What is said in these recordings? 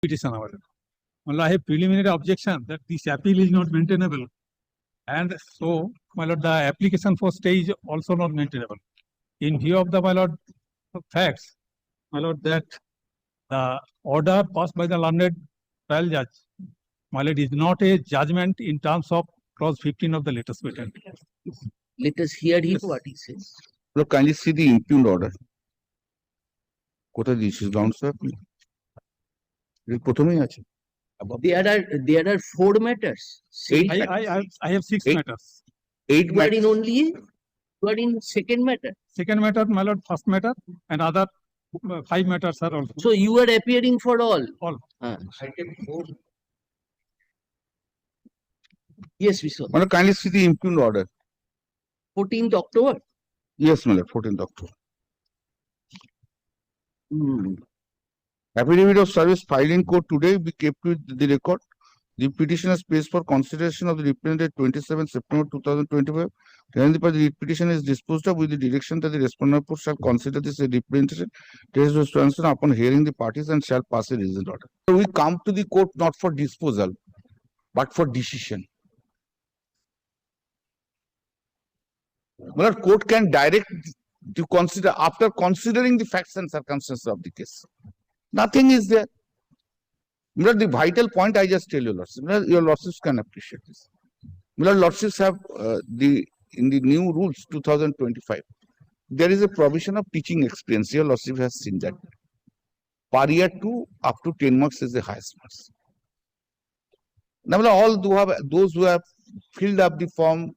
petition however. Well, I have preliminary objection that this appeal is not maintainable, and so, my lord, the application for stay is also not maintainable. In view of the, my lord, facts, my lord, that the order passed by the learned trial judge, my lord, is not a judgment in terms of clause 15 of the latest patent. Let us hear him what he says. Look, kindly see the impugned order. কোথায় দিয়েছিস ground sir? প্রথমেই আছে। There are 4 matters. I have 6 Eight. matters. 8 You are in only, you are in second matter. Second matter, my lord, first matter, and other 5 matters are also. So you are appearing for all. All. Yes, Vishal. Well, kindly see the impugned order. 14th October. Yes, my lord, 14th October. Hmm. Affidavit of service filed in court today be kept with the record. The petitioner's pays for consideration of the represented 27 September 2025. Then the petition is disposed of with the direction that the respondent shall consider this a representation, test response upon hearing the parties and shall pass a reasoned order. So we come to the court not for disposal, but for decision. Well, court can direct to consider after considering the facts and circumstances of the case. Nothing is there. The vital point I just tell you, Lordships. Your Lordships can appreciate this. Lordships have in the new rules 2025, there is a provision of teaching experience. Your Lordship has seen that. Per year 2 up to 10 marks is the highest marks. Now, all those who have filled up the form,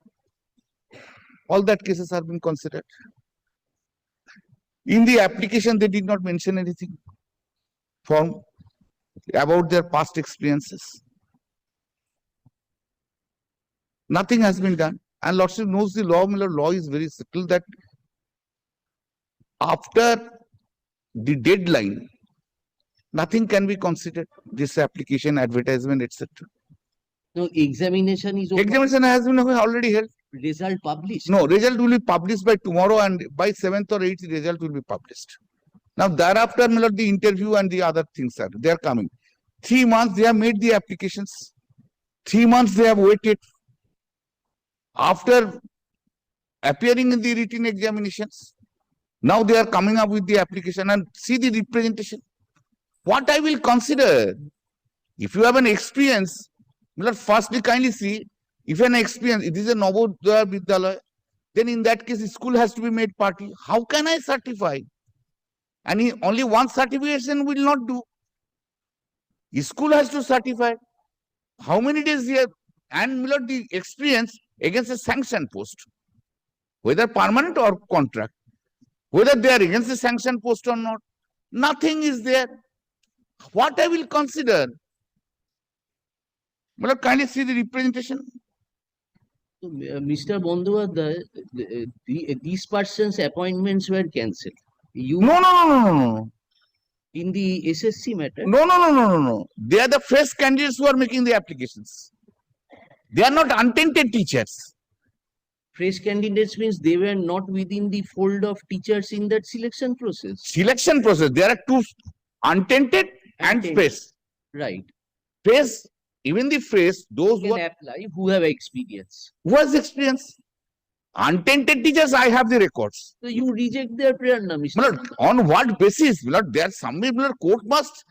all that cases have been considered. In the application, they did not mention anything form about their past experiences. Nothing has been done. And Lordship knows the law. Law is very subtle that after the deadline, nothing can be considered. This application, advertisement, etc. No, examination is over. Examination has been already held. Result published. No, result will be published by tomorrow, and by 7th or 8th, the result will be published. Now, thereafter, the interview and the other things they are coming. 3 months, they have made the applications. 3 months, they have waited. After appearing in the written examinations, now they are coming up with the application and see the representation. What I will consider, if you have an experience, firstly kindly see, if an experience, it is a Navodaya Vidyalaya, then in that case, the school has to be made party. How can I certify? And only one certification will not do. The school has to certify. How many days here? And the experience against a sanction post, whether permanent or contract, whether they are against the sanction post or not, nothing is there. What I will consider? Kindly see the representation. Mr. Bandyopadhyay, these persons' appointments were cancelled. No. In the SSC matter? No. They are the fresh candidates who are making the applications. They are not untainted teachers. Fresh candidates means they were not within the fold of teachers in that selection process. Selection process. There are two, untainted and fresh. Right. Fresh, even the fresh, those who can apply, who have experience. Who has experience? Untainted teachers, I have the records. So you reject their prayer, Mr. On what basis? There are some court must.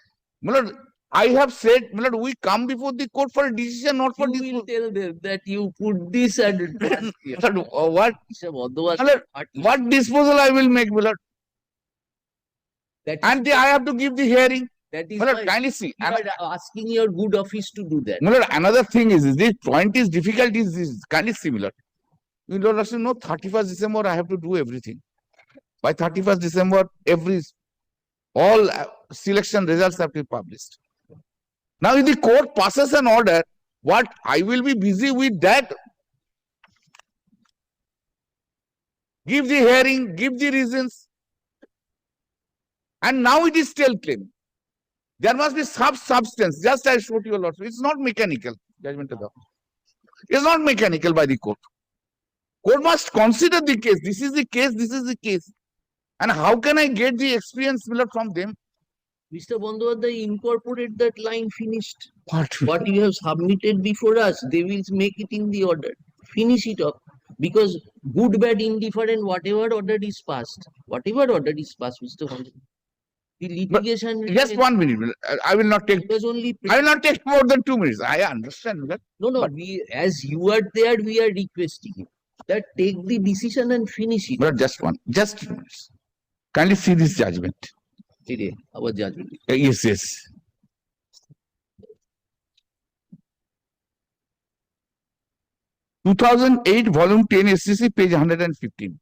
I have said, we come before the court for a decision, not for this. You will tell them that you put this and what disposal I will make, and I have to give the hearing. That is kindly see. You are asking your good office to do that. Another thing is, this point is difficult, is kindly similar. You don't know, 31st December, I have to do everything. By 31st December, all selection results have to be published. Now, if the court passes an order, what I will be busy with that. Give the hearing, give the reasons. And now it is still claim. There must be substance, just as I showed you a lot. It's not mechanical, judgment of the. It's not mechanical by the court. Court must consider the case. This is the case, this is the case. And how can I get the experience from them? Mr. Bandyopadhyay, incorporate that line finished. What? What you have submitted before us, they will make it in the order. Finish it up. Because good, bad, indifferent, whatever order is passed, Mr. Bandyopadhyay. The litigation. Just 1 minute. I will not take. Was only. I will not take more than 2 minutes. I understand that. No, but- we, as you are there, we are requesting you that take the decision and finish it. But just 2 minutes. Kindly see this judgment. Today, our judgment. Yes, yes. (2008) volume 10 SCC page 115.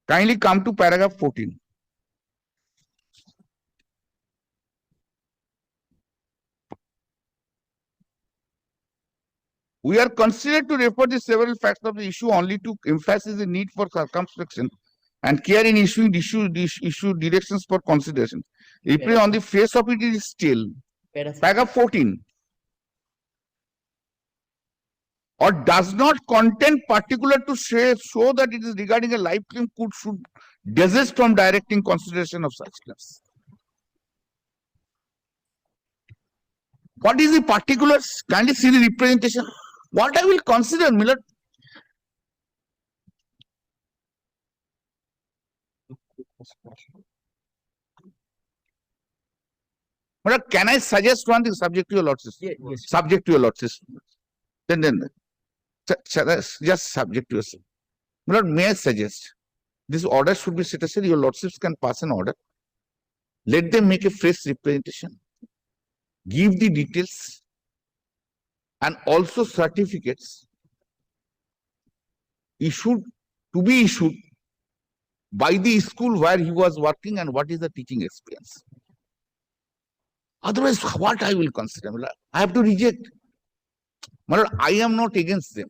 Kindly come to paragraph 14. We are considered to refer the several facts of the issue only to emphasize the need for circumspection and care in issuing issue directions for consideration. Reply on the face of it is still paragraph 14. Or does not contain particular to show that it is regarding a life claim should desist from directing consideration of such claims. What is the particulars? Kindly see the representation. What I will consider, Miller. But can I suggest one thing subject to your lordship? Yes. Subject to your lordship. Then just subject to yourself. My lord, may I suggest this order should be set aside. Your lordships can pass an order. Let them make a fresh representation. Give the details and also certificates to be issued by the school where he was working and what is the teaching experience. Otherwise, what I will consider? I have to reject. My lord, I am not against them.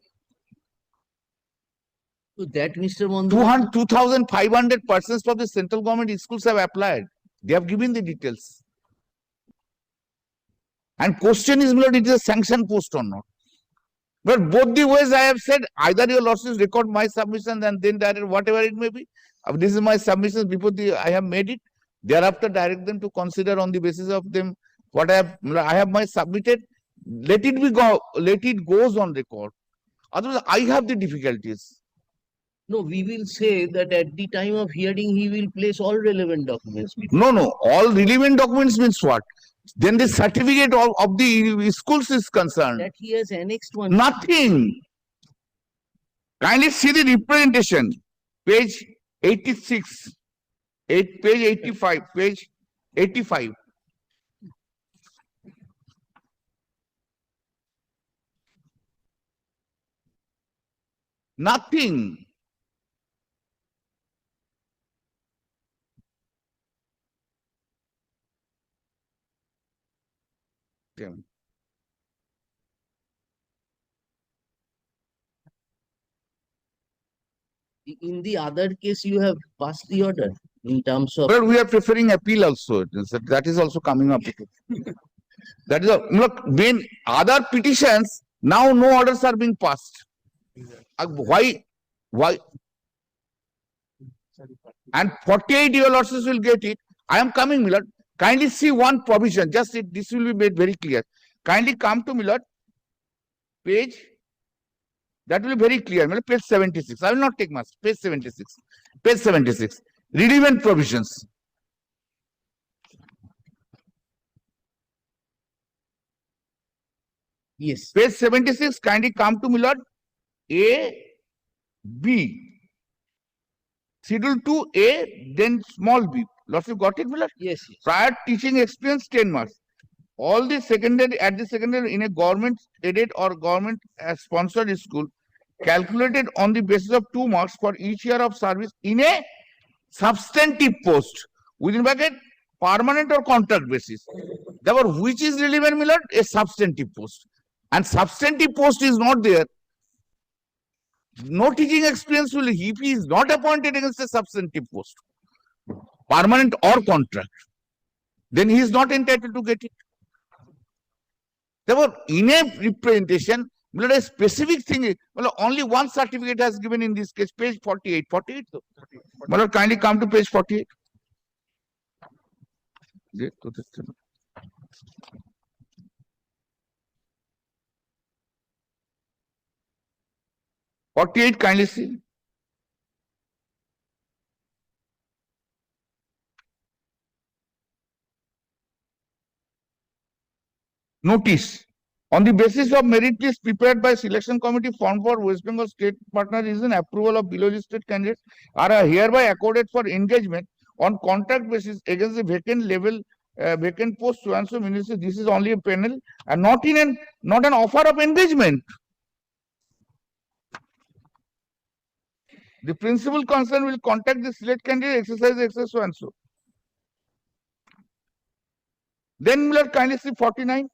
So that, Mr. Bandyopadhyay, 2,500 persons from the central government schools have applied. They have given the details. And question is, Lord, it is a sanction post or not. But both the ways I have said, either your lordships record my submission and then direct whatever it may be. This is my submissions before I have made it. Thereafter, direct them to consider on the basis of them what I have my submitted. Let it be go. Let it goes on record. Otherwise, I have the difficulties. no, we will say that at the time of hearing, he will place all relevant documents. No. All relevant documents means what? Then the certificate of the schools is concerned. That he has annexed one. Nothing. Kindly see the representation. Page 86. Page 85. Page 85. Nothing. In the other case, you have passed the order in terms of. But we are preferring appeal also. That is also coming up. That is look, when other petitions, now no orders are being passed. Why? And 48 your lordships will get it. I am coming, Millard. Kindly see one provision. Just this will be made very clear. Kindly come to Millard. Page. That will be very clear. Millard, page 76. I will not take much. Page 76. Page 76. Relevant provisions. Yes. Page 76. Kindly come to Millard. A, B. Schedule 2A, then small b. Lots of got it, Millard? Yes. Prior teaching experience 10 marks. All the secondary in a government aided or government sponsored school calculated on the basis of 2 marks for each year of service in a substantive post within bracket permanent or contract basis. Therefore, which is relevant, Millard? A substantive post. And substantive post is not there. No teaching experience will, if he is not appointed against a substantive post, permanent or contract, then he is not entitled to get it. Therefore, in a representation, a specific thing, only one certificate has given in this case, page 48. 48 though. Kindly come to page 48. যে তোদের জন্য। 48 kindly see. Notice. On the basis of merit list prepared by selection committee formed for West Bengal state partner region, approval of below listed candidates are hereby accorded for engagement on contract basis against the vacant level vacant post so and so ministry. This is only a panel and not an offer of engagement. The principal concern will contact the select candidate, exercise so and so. Then Miller kindly see 49.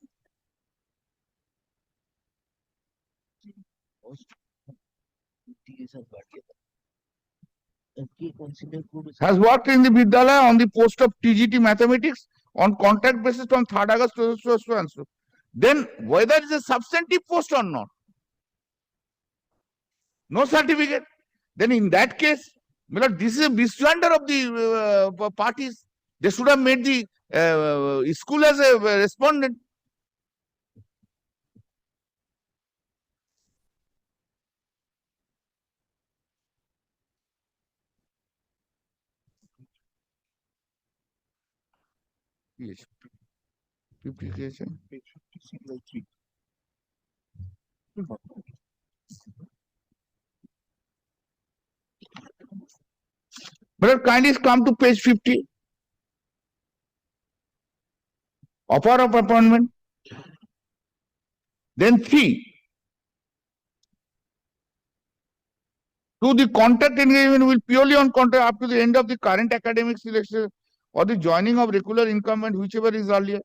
Has worked in the Vidyalaya on the post of TGT mathematics on contract basis on 3rd August so and so. Then whether it is a substantive post or not, no certificate. Then in that case, this is a misgender of the parties. They should have made the school as a respondent. Yes. 50 page 56 But kindly come to page 50. Offer of appointment. Then 3. To the contract engagement will purely on contract up to the end of the current academic selection or the joining of regular incumbent, whichever is earlier.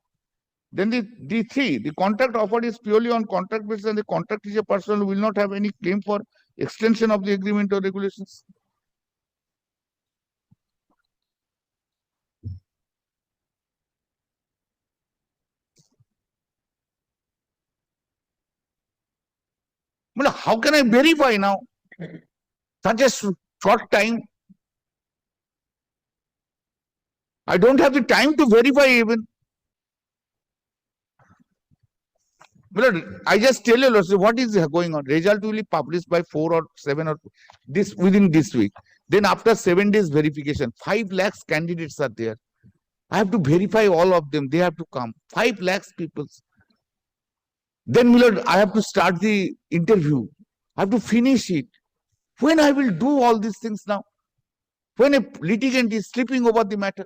Then the 3, the contract offered is purely on contract basis and the contract teacher personnel will not have any claim for extension of the agreement or regulations. Well, how can I verify now? Such a short time. I don't have the time to verify even. Well, I just tell you what is going on. Result will be published by 4 or 7 or this within this week. Then after 7 days verification, 5 lakhs candidates are there. I have to verify all of them. They have to come. 5 lakhs people. Then I have to start the interview. I have to finish it. When I will do all these things now? When a litigant is sleeping over the matter?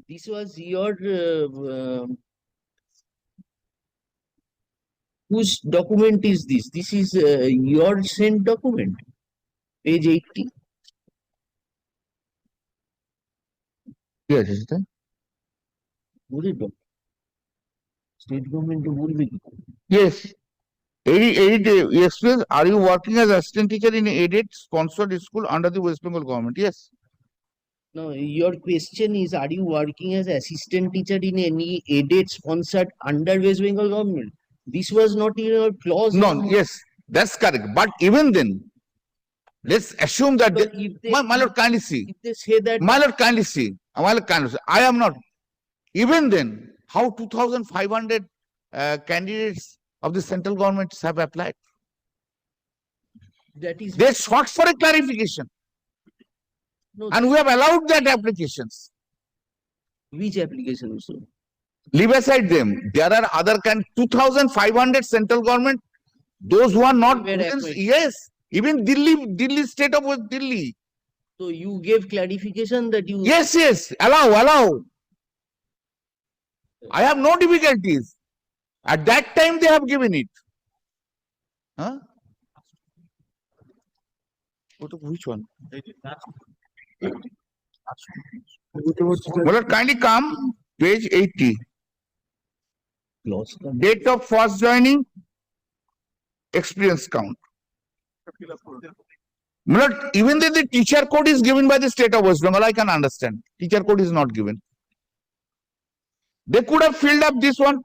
This was your whose document is this? This is your sent document, page 80. Yes, is it? State government বলবে কি? Yes. Express, are you working as assistant teacher in aided sponsored school under the West Bengal government? Yes. No, your question is, are you working as assistant teacher in any aided sponsored under West Bengal government? This was not in your clause. No, yes, that's correct. But even then, let's assume that But if they, my lord kindly see. if they say that My lord kindly see. My lord kindly see. I am not. Even then, how 2,500 candidates of the central governments have applied? that is They sought for a clarification. no, And we have allowed that applications. which application also? Leave aside them. There are other 2,500 central government, those who are not. They were appointed. Yes, even Delhi state of Delhi. So you gave clarification that you Yes, allow. I have no difficulties. At that time, they have given it. Huh? Which one? Well, kindly come, page 80. Date of first joining, experience count. Well, even though the teacher code is given by the state of West Bengal, I can understand. Teacher code is not given. They could have filled up this one.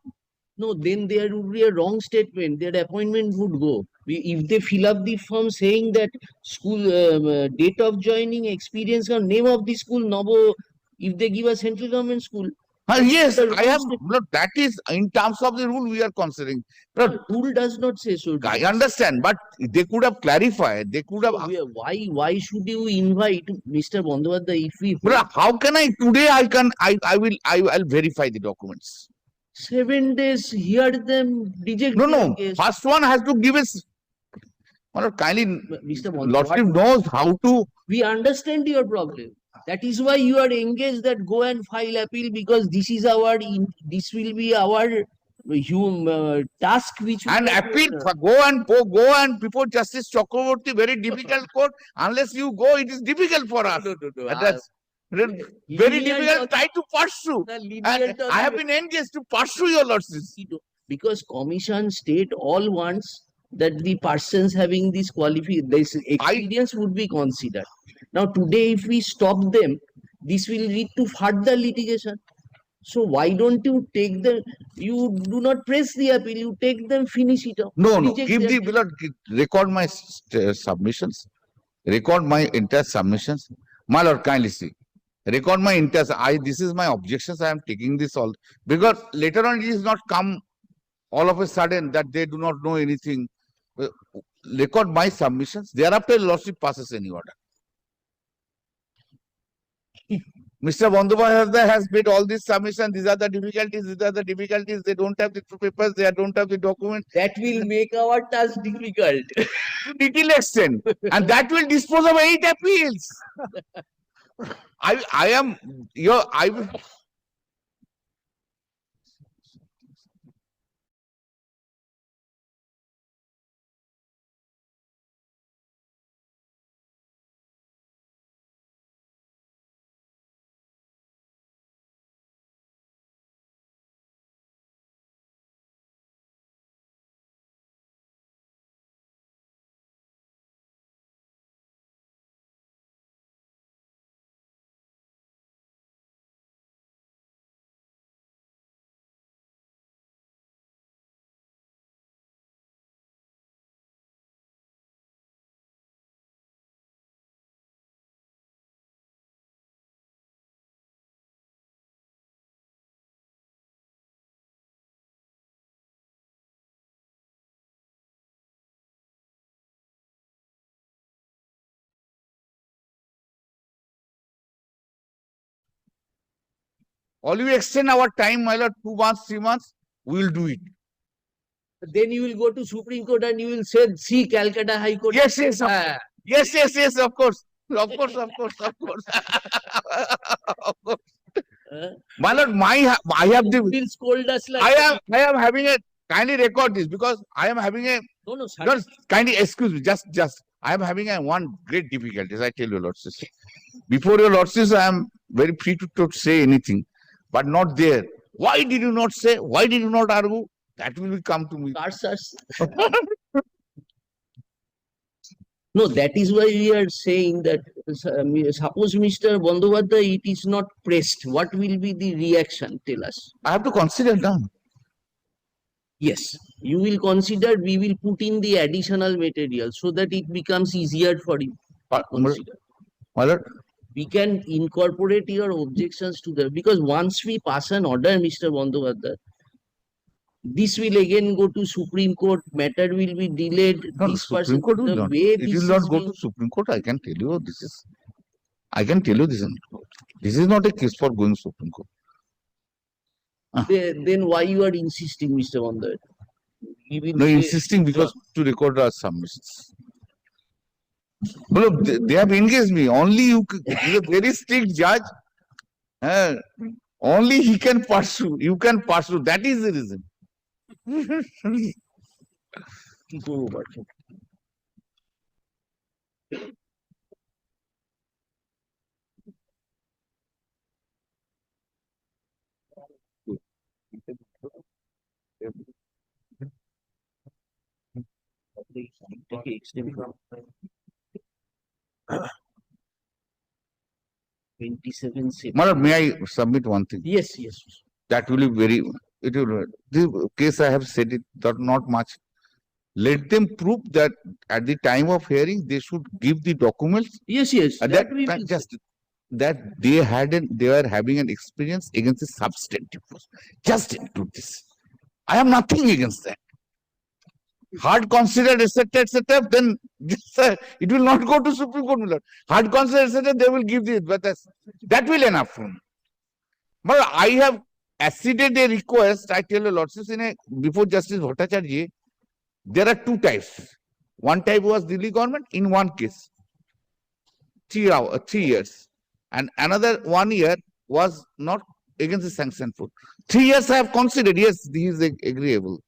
No, then there would be a wrong statement. Their appointment would go. If they fill up the form saying that school date of joining, experience, or name of the school, Novo, if they give a central government school. Yes, the I have. wrong Look, that is in terms of the rule we are considering. The rule does not say so. I understand, but they could have clarified. They could have. Why should you invite Mr. Bandyopadhyay if we But how can I today? I'll verify the documents. 7 days hear them reject No, their no. case? First one has to give us. Well, kindly, Mr. Lordship Bandyopadhyay, knows how to. we understand your problem. That is why you are engaged that go and file appeal, because this is this will be our task which we And are appeal, doing. go and before Justice Chakraborty, very difficult court. Unless you go, it is difficult for us. No. That's very Lenient difficult. on- Try to pursue. the And lenient on I have the- been engaged to pursue your lordships. because commission state all wants that the persons having this this experience would be considered. Now today if we stop them, this will lead to further litigation. So why don't you take you do not press the appeal, you take them, finish it up. No, Reject give their the case. below, record my submissions. Record my entire submissions. My lord, kindly see. Record my entire. This is my objections. I am taking this all because later on it is not come all of a sudden that they do not know anything. Record my submissions. Thereafter, lordship passes any order. Mr. Bandyopadhyay has made all these submissions. These are the difficulties. These are the difficulties. They don't have the papers. They don't have the documents. That will make our task difficult. To little extent, and that will dispose of 8 appeals. I am your all you extend our time, my lord, 2 months, 3 months, we will do it. Then you will go to Supreme Court and you will say, see Calcutta High Court. Yes, of Ah, course. Of course. Of course. My lord, I have the will scold us like I am having a kindly record this because I am having a no, just kindly excuse me, just I am having a one great difficulties. I tell you, lordships. Before your lordships, I am very free to say anything, but not there. Why did you not say? Why did you not argue? That will come to me. No, that is why we are saying that suppose Mr. Bandyopadhyay, it is not pressed. What will be the reaction? Tell us. I have to consider now. Yes, you will consider. We will put in the additional material so that it becomes easier for you. Consider. My lord, We can incorporate your objections to the because once we pass an order, Mr. Bandyopadhyay, this will again go to Supreme Court. Matter will be delayed. no, This Supreme person, Court will the not. way It this will not is go being- to Supreme Court. I can tell you this is. I can tell you this. This is not a case for going Supreme Court. then why you are insisting, Mr. Bandyopadhyay? We will No, say- insisting because to record our submissions. Look, they have engaged me. Only you, he's a very strict judge. Only he can pursue. You can pursue. That is the reason. কি করবো বলছো? এটাকে extend করো। 27 My lord, may I submit one thing? Yes, yes. That will be very, it will, the case I have said it, not much. Let them prove that at the time of hearing, they should give the documents. Yes, yes. At that time, just that they were having an experience against the substantive post. Just include this. I have nothing against that. Hard considered, etc., etc., then it will not go to Supreme Court, my lord. Hard considered, etc., they will give this, but that will enough for me. But I have acceded a request, I tell you, lordships, before Justice Bhattacharya, there are two types. One type was Delhi government in one case, 3 years, and another 1 year was not against the sanction food. 3 years I have considered, yes, he is agreeable.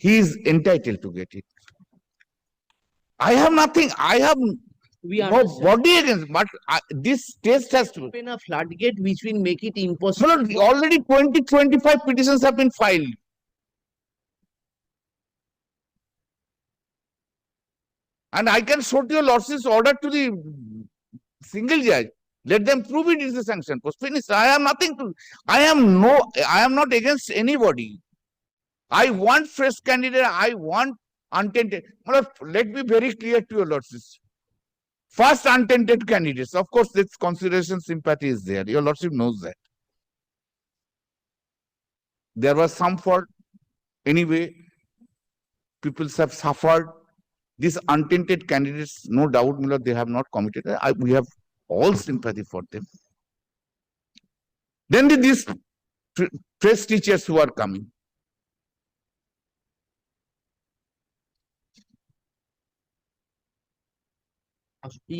He is entitled to get it. I have nothing. I have We no understand. body against, but this test has to. Open a floodgate which will make it No, impossible. no, already 25 petitions have been filed. And I can show to your lordship's order to the single judge. Let them prove it is a sanction post. Finish. I have nothing to. I am not against anybody. I want fresh candidate. I want untainted. Let me very clear to your lordships. First untainted candidates. Of course, this consideration sympathy is there. Your lordship knows that. There was some fault. Anyway, people have suffered. These untainted candidates, no doubt, my lord, they have not committed. We have all sympathy for them. Then these fresh teachers who are coming.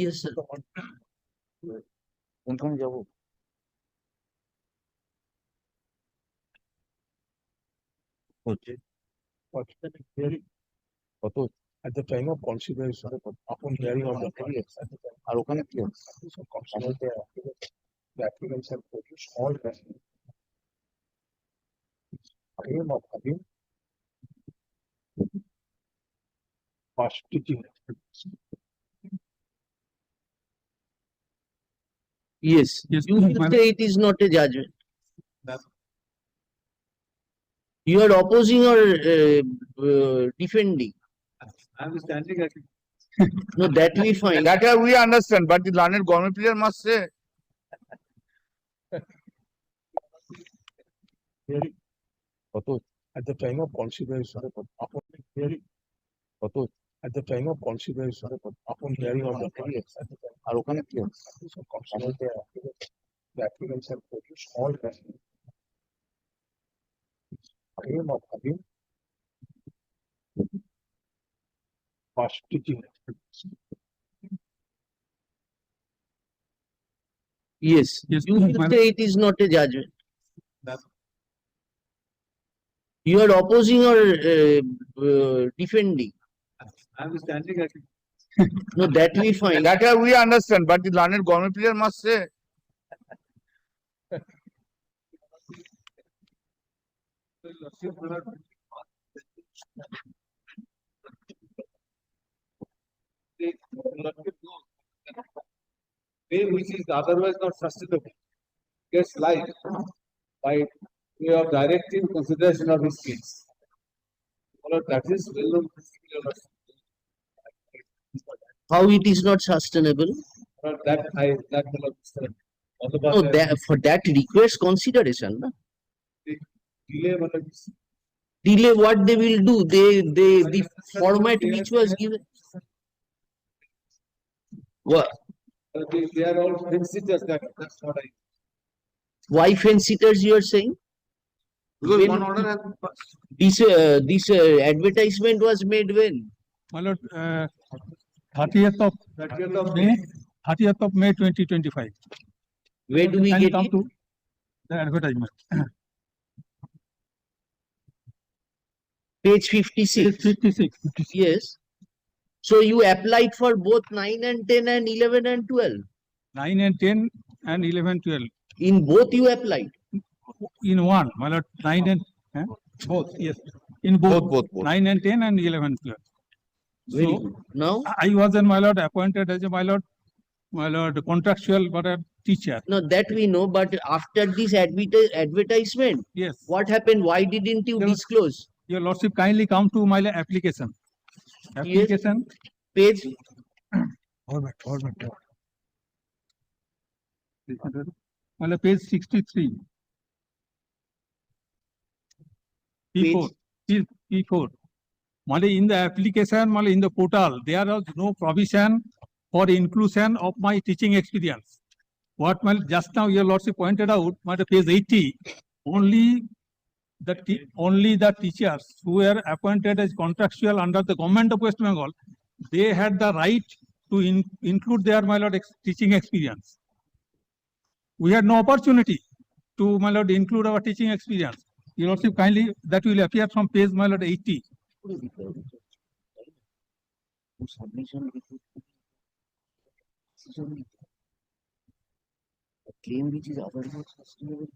Yes, sir. কোনখানে যাবো? কত? At the time of consideration, upon hearing of the case, আর ওখানে কি হবে? the applicants have produced all the claim of having past teaching experience. Yes. Yes, You will madam. say it is not a judgment. That- You are opposing or defending. I'm standing at No, that we find. That we understand, but the learned government player must say. hearing কত? at the time of consideration, upon hearing কত? at the time of consideration, upon hearing of the case, আর ওখানে কি হবে? the applicants have produced all the claim of having past teaching experience. Yes. Yes, You will madam. say it is not a judgment. That- You are opposing or defending. I'm standing at No, that we find. That we understand, but the learned government player must say. Way which is otherwise not sustainable gets life by way of directive consideration of his case. Well, that is well known principle of How it is not sustainable? that will understand. No, that, for that request consideration. Na? Delay मतलब Delay what they will do? The format which was given. What? they are all fence-sitters. That's what I. Why fence sitters you are saying? Because When- one order has been passed. This advertisement was made when? My lord, 30th of May, 30th of May 2025. Where do we Can get come it? to the advertisement. Page Page 56. 56. Yes. So you applied for both 9 and 10 and 11 and 12. 9 and 10 and 11, 12. In both you applied. In one, my lord, 9 and both, yes. In both, Both. 9 and 10 and 11, 12. Very So good. Now, I was in my lord appointed as a my lord contractual but a teacher. now that we know, but after this advertisement, Yes. what happened? Why didn't you There was- disclose? Your lordship kindly come to my application. Application. Page My lord, page 63. P4. P4. In the application, in the portal, there was no provision for inclusion of my teaching experience. What just now your lordship pointed out, page 80, only the teachers who were appointed as contractual under the government of West Bengal, they had the right to include their teaching experience. We had no opportunity to include our teaching experience. Your lordship kindly that will appear from page 80. claim which is otherwise sustainable.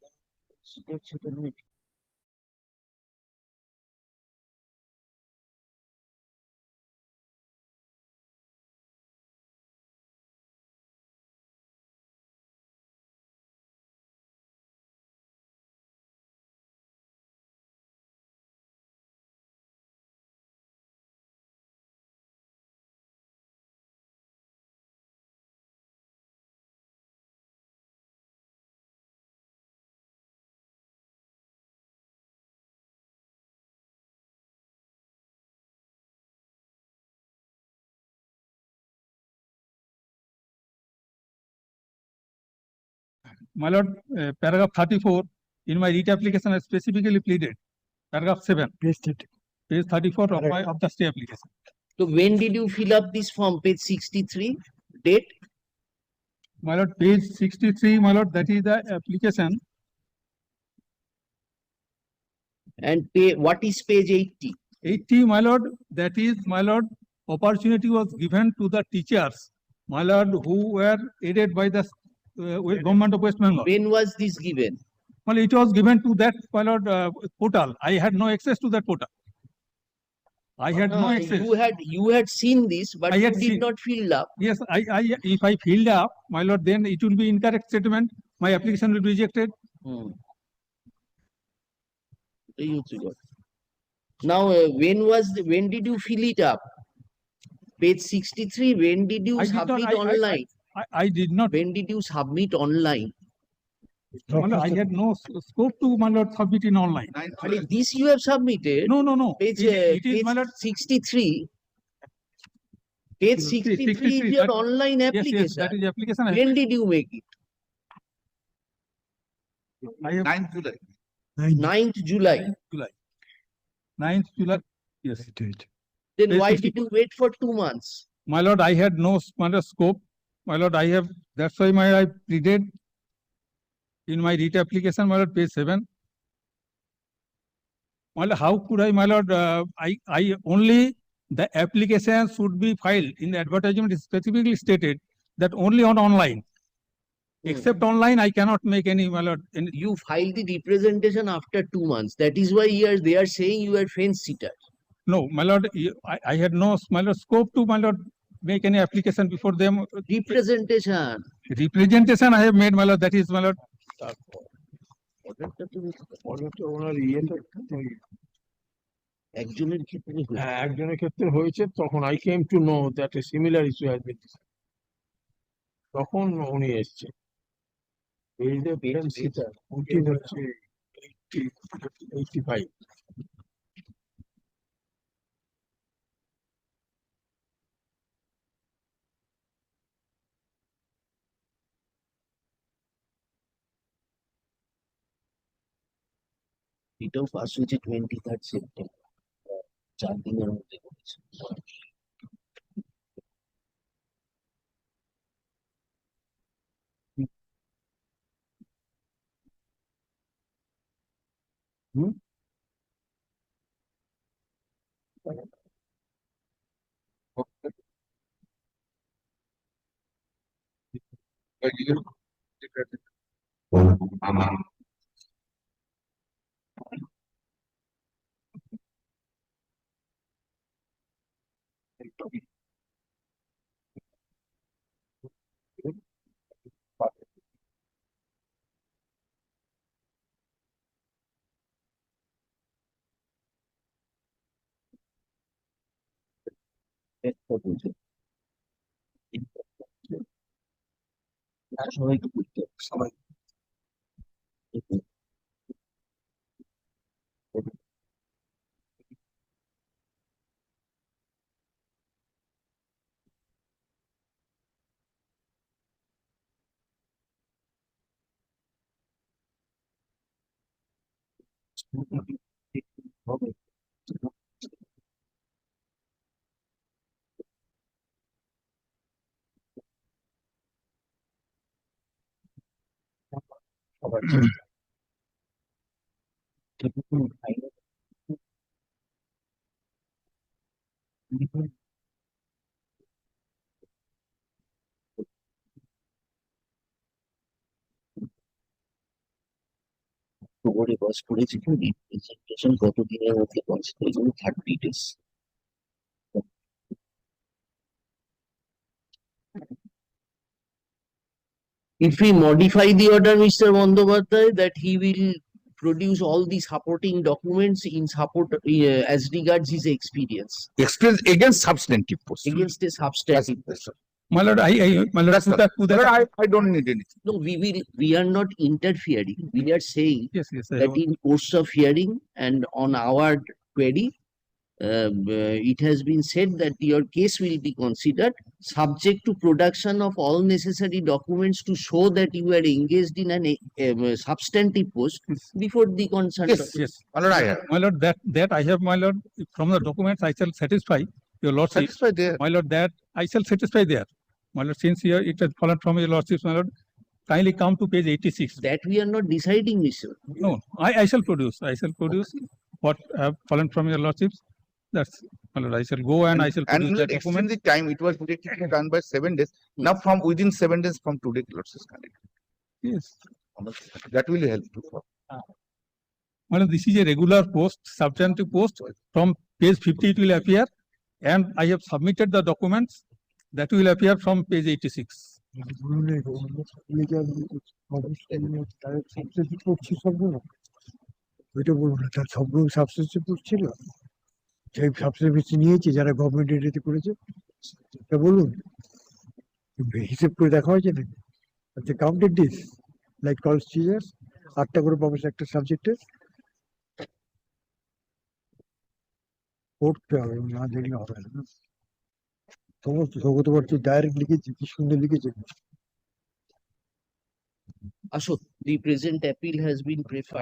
My lord, paragraph 34 in my writ application I specifically pleaded. Paragraph 7. Page 34 of the stay application. So when did you fill up this form? Page 63. Date? My lord, page 63, my lord, that is the application. And what is page 80? 80, my lord, that is, my lord, opportunity was given to the teachers, my lord, who were aided by the government of West Bengal. When was this given? Well, it was given to that, my lord, portal. I had no access to that portal. I had no access. You had seen this, but I you had did seen. not fill up. Yes, if I filled up, my lord, then it will be incorrect statement. My application will be rejected. Now, when did you fill it up? Page 63. When did you I did not- submit online? I did not. When did you submit online? My lord, I had no scope to, my lord, submit in online. This you have submitted. No. Page, It is, page my lord. 63. Page 63 is your online application. Yes, that is the application. When did you make it? I have 9th July. 9th July. 9th July. Yes. Then Page why 60. did you wait for 2 months? My lord, I had no scope. My lord, that's why I pleaded in my writ application, my lord, page 7. My lord, how could I, my lord, I only the application should be filed in the advertisement is specifically stated that only on online. Except online, I cannot make any, my lord. You filed the representation after 2 months. That is why they are saying you are fence sitter. No, my lord, I had no, my lord, scope to, my lord, make any application before them. Representation. Representation I have made, my lord, that is, my lord. একজনের ক্ষেত্রে হয়েছে। একজনের ক্ষেত্রে হয়েছে তখন I came to know that a similar issue has been তখন উনি এসছে এই যে পেরেন্ট সিটার উনি হচ্ছে 85 এটাও পাস হয়েছে 23rd সেপ্টেম্বর 4 দিনের মধ্যে করেছে। সবাইকে করতে হবে, সবাই হবে। সবার খবরে বস করেছে কি রিপ্রেজেন্টেশন কতদিনের মধ্যে বস করেছে 30 days। If we modify the order, Mr. Bandyopadhyay, that he will produce all the supporting documents in support as regards his experience Experience against substantive post. against a Yes, substantive. yes, sir. My lord, my lord, That's to all. that, But I don't need anything. No, we are not interfering. We are saying yes, yes, that in course of hearing and on our query, it has been said that your case will be considered subject to production of all necessary documents to show that you are engaged in an substantive post before the concerned. Yes, authority. yes. My lord, I have. my lord, that I have, my lord, from the documents I shall satisfy your lordship. Satisfied there. My lord, that I shall satisfy there. My lord, since here it has fallen from your lordship, my lord, kindly come to page 86. That we are not deciding, Mr. No, I shall produce what have fallen from your lordships. That's, my lord, I shall go and I shall And produce that extend document. the time, it was directly done by 7 days. Now from within 7 days from today, Lord's is connected. Yes. That will help too. My lord, this is a regular post, substantive post. From page 50 it will appear, and I have submitted the documents that will appear from page 86. ওইটা বলবো না, তার সবগুলো সাবস্টেন্সিভ ছিল, সেই substance নিয়েছে যারা government এরিয়াতে করেছে, তা বলুন হিসেব করে দেখা হয়েছে নাকি? আচ্ছা, counted this like college teachers 8টা করে পাবো একটা সাবজেক্টে, পড়তে হবে, না দেখলে হবে না। সমস্ত সৌগত বাড়ি ডাইরেক্ট লিখেছি, কি সুন্দর লিখেছে। Ashok, the present appeal has been preferred.